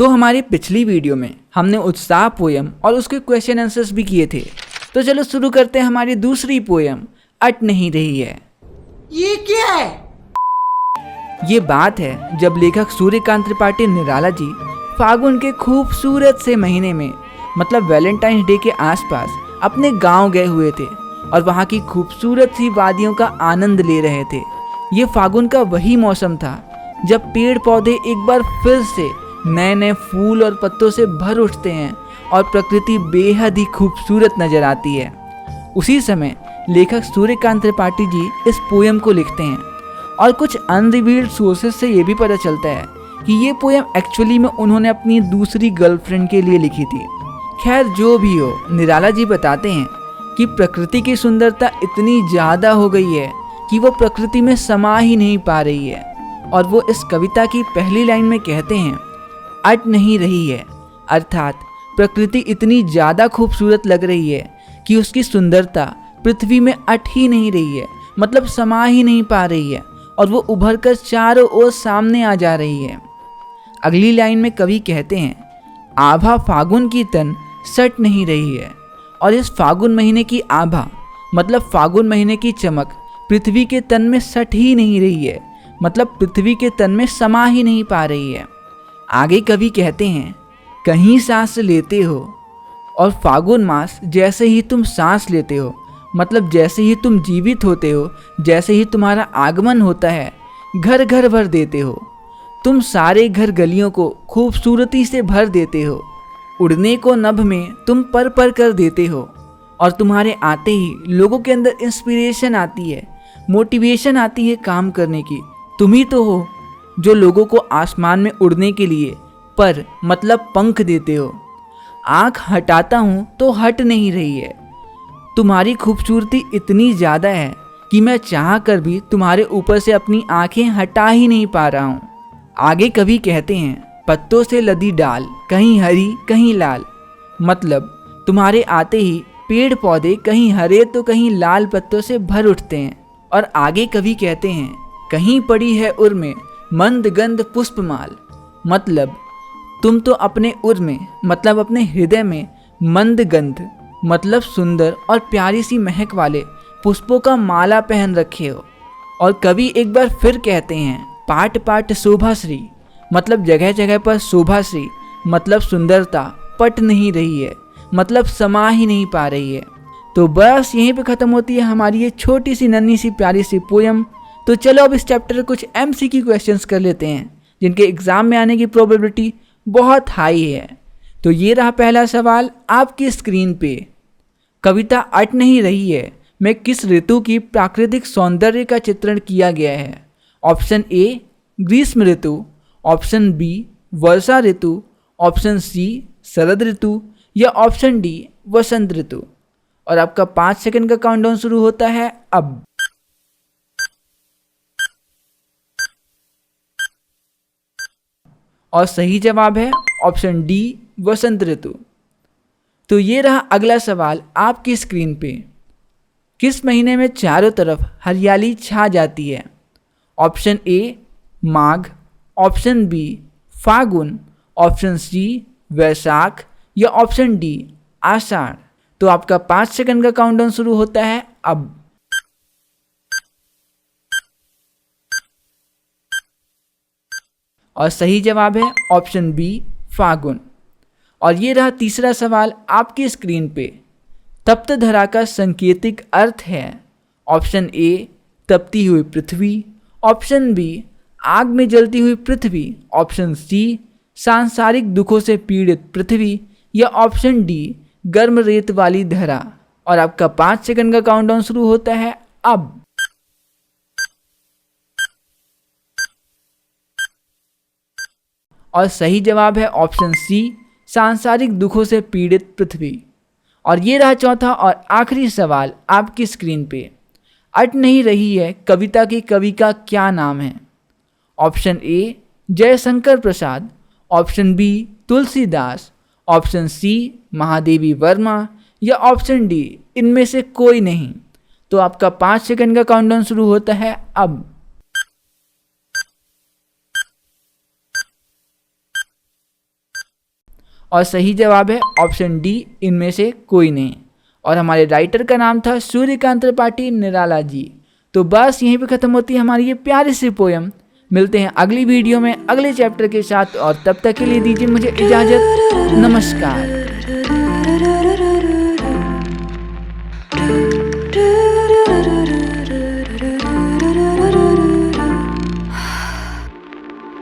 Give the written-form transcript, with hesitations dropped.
तो हमारी पिछली वीडियो में हमने उत्साह पोयम और उसके क्वेश्चन आंसर्स भी किए थे। तो चलो शुरू करते हैं हमारी दूसरी पोयम अट नहीं रही है। ये क्या है? ये बात है जब लेखक सूर्यकांत त्रिपाठी निराला जी फागुन के खूबसूरत से महीने में मतलब वैलेंटाइन डे के आसपास अपने गांव गए हुए थे और वहां की खूबसूरत सी वादियों का आनंद ले रहे थे। ये फागुन का वही मौसम था जब पेड़ पौधे एक बार फिर से नए नए फूल और पत्तों से भर उठते हैं और प्रकृति बेहद ही खूबसूरत नजर आती है। उसी समय लेखक सूर्यकांत त्रिपाठी जी इस पोयम को लिखते हैं और कुछ अनरिवील्ड सोर्सेस से ये भी पता चलता है कि ये पोयम एक्चुअली में उन्होंने अपनी दूसरी गर्लफ्रेंड के लिए लिखी थी। खैर जो भी हो, निराला जी बताते हैं कि प्रकृति की सुंदरता इतनी ज़्यादा हो गई है कि वो प्रकृति में समा ही नहीं पा रही है और वो इस कविता की पहली लाइन में कहते हैं अट नहीं रही है, अर्थात प्रकृति इतनी ज़्यादा खूबसूरत लग रही है कि उसकी सुंदरता पृथ्वी में अट ही नहीं रही है, मतलब समा ही नहीं पा रही है और वो उभर कर चारों ओर सामने आ जा रही है। अगली लाइन में कवि कहते हैं आभा फागुन की तन सट नहीं रही है, और इस फागुन महीने की आभा मतलब फागुन महीने की चमक पृथ्वी के तन में सट ही नहीं रही है, मतलब पृथ्वी के तन में समा ही नहीं पा रही है। आगे कवि कहते हैं कहीं सांस लेते हो और फागुन मास जैसे ही तुम सांस लेते हो, मतलब जैसे ही तुम जीवित होते हो, जैसे ही तुम्हारा आगमन होता है, घर घर भर देते हो। तुम सारे घर गलियों को खूबसूरती से भर देते हो। उड़ने को नभ में तुम पर पर कर देते हो और तुम्हारे आते ही लोगों के अंदर इंस्पिरेशन आती है, मोटिवेशन आती है काम करने की। तुम ही तो हो जो लोगों को आसमान में उड़ने के लिए पर मतलब पंख देते हो। आँख हटाता हूँ तो हट नहीं रही है। तुम्हारी खूबसूरती इतनी ज़्यादा है कि मैं चाह कर भी तुम्हारे ऊपर से अपनी आँखें हटा ही नहीं पा रहा हूँ। आगे कवि कहते हैं पत्तों से लदी डाल कहीं हरी कहीं लाल, मतलब तुम्हारे आते ही पेड़ पौधे कहीं हरे तो कहीं लाल पत्तों से भर उठते हैं। और आगे कवि कहते हैं कहीं पड़ी है उर में मंद गंध पुष्पमाल, मतलब तुम तो अपने उर में मतलब अपने हृदय में मंद गंध मतलब सुंदर और प्यारी सी महक वाले पुष्पों का माला पहन रखे हो। और कवि एक बार फिर कहते हैं पाट पाट शोभाश्री, मतलब जगह जगह पर शोभाश्री मतलब सुंदरता पट नहीं रही है, मतलब समा ही नहीं पा रही है। तो बस यहीं पे ख़त्म होती है हमारी ये छोटी सी नन्ही सी प्यारी सी पोयम। तो चलो अब इस चैप्टर के कुछ MCQ क्वेश्चंस कर लेते हैं जिनके एग्ज़ाम में आने की प्रोबेबिलिटी बहुत हाई है। तो ये रहा पहला सवाल आपकी स्क्रीन पे। कविता अट नहीं रही है में किस ऋतु की प्राकृतिक सौंदर्य का चित्रण किया गया है? ऑप्शन ए ग्रीष्म ऋतु, ऑप्शन बी वर्षा ऋतु, ऑप्शन सी शरद ऋतु या ऑप्शन डी वसंत ऋतु। और आपका 5 सेकंड का काउंटडाउन शुरू होता है अब। और सही जवाब है ऑप्शन डी वसंत ऋतु। तो ये रहा अगला सवाल आपकी स्क्रीन पे। किस महीने में चारों तरफ हरियाली छा जाती है? Option A Magh, option B Phagun, option C Vaishakh या ऑप्शन डी आषाढ़। तो आपका 5 सेकंड का काउंटडाउन शुरू होता है अब। और सही जवाब है ऑप्शन बी फागुन। और ये रहा तीसरा सवाल आपकी स्क्रीन पे। तप्त धरा का सांकेतिक अर्थ है? ऑप्शन ए तपती हुई पृथ्वी, ऑप्शन बी आग में जलती हुई पृथ्वी, ऑप्शन सी सांसारिक दुखों से पीड़ित पृथ्वी या ऑप्शन डी गर्म रेत वाली धरा। और आपका 5 सेकंड का काउंटडाउन शुरू होता है अब। और सही जवाब है ऑप्शन सी सांसारिक दुखों से पीड़ित पृथ्वी। और ये रहा चौथा और आखिरी सवाल आपकी स्क्रीन पे। अट नहीं रही है कविता के कवि का क्या नाम है? Option A Jaishankar Prasad, option B Tulsidas, option C Mahadevi Verma या ऑप्शन डी इनमें से कोई नहीं। तो आपका 5 सेकंड का काउंटडाउन शुरू होता है अब। और सही जवाब है ऑप्शन डी, इनमें से कोई नहीं। और हमारे राइटर का नाम था सूर्यकांत त्रिपाठी निराला जी। तो बस यहीं पे ख़त्म होती है हमारी ये प्यारी सी पोयम। मिलते हैं अगली वीडियो में अगले चैप्टर के साथ, और तब तक के लिए दीजिए मुझे इजाज़त। नमस्कार।